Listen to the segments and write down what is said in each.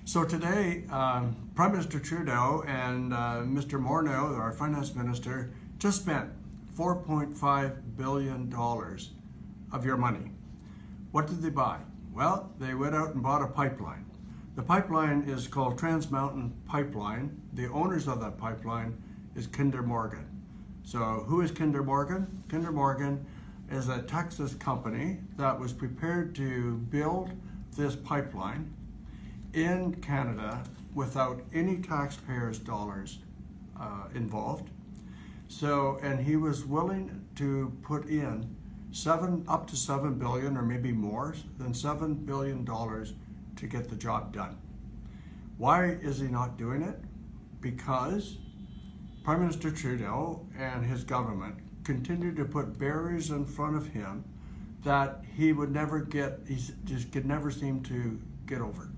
So today, Prime Minister Trudeau and Mr. Morneau, our finance minister, just spent $4.5 billion of your money. What did they buy? Well, they went out and bought a pipeline. The pipeline is called Trans Mountain Pipeline. The owners of that pipeline is Kinder Morgan. So who is Kinder Morgan? Kinder Morgan is a Texas company that was prepared to build this pipeline in Canada without any taxpayers' dollars involved. So, and he was willing to put in up to $7 billion, or maybe more than $7 billion to get the job done. Why is he not doing it? Because Prime Minister Trudeau and his government continue to put barriers in front of him that he just could never seem to get over.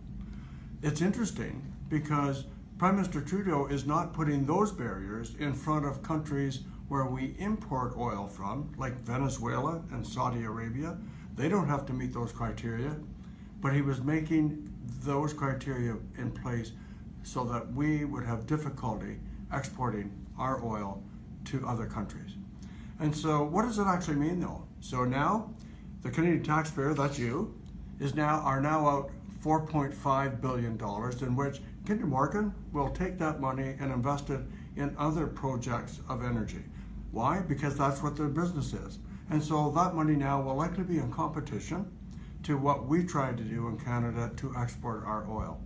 It's interesting because Prime Minister Trudeau is not putting those barriers in front of countries where we import oil from, like Venezuela and Saudi Arabia. They don't have to meet those criteria, but he was making those criteria in place so that we would have difficulty exporting our oil to other countries. And so what does it actually mean though? So now the Canadian taxpayer, that's you, are now out $4.5 billion, in which Kinder Morgan will take that money and invest it in other projects of energy. Why? Because that's what their business is. And so that money now will likely be in competition to what we tried to do in Canada to export our oil.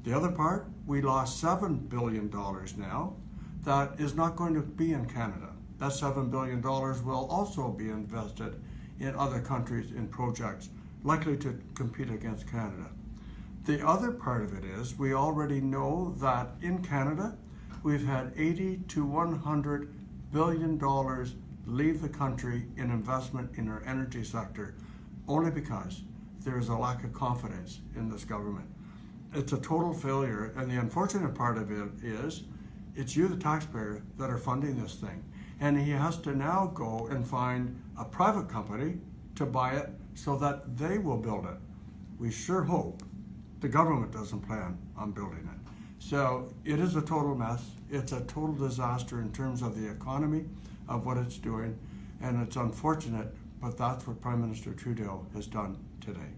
The other part, we lost $7 billion now that is not going to be in Canada. That $7 billion will also be invested in other countries in projects likely to compete against Canada. The other part of it is we already know that in Canada we've had $80 to $100 billion leave the country in investment in our energy sector only because there is a lack of confidence in this government. It's a total failure, and the unfortunate part of it is it's you, the taxpayer, that are funding this thing. And he has to now go and find a private company to buy it so that they will build it. We sure hope the government doesn't plan on building it. So it is a total mess. It's a total disaster in terms of the economy, of what it's doing, and it's unfortunate, but that's what Prime Minister Trudeau has done today.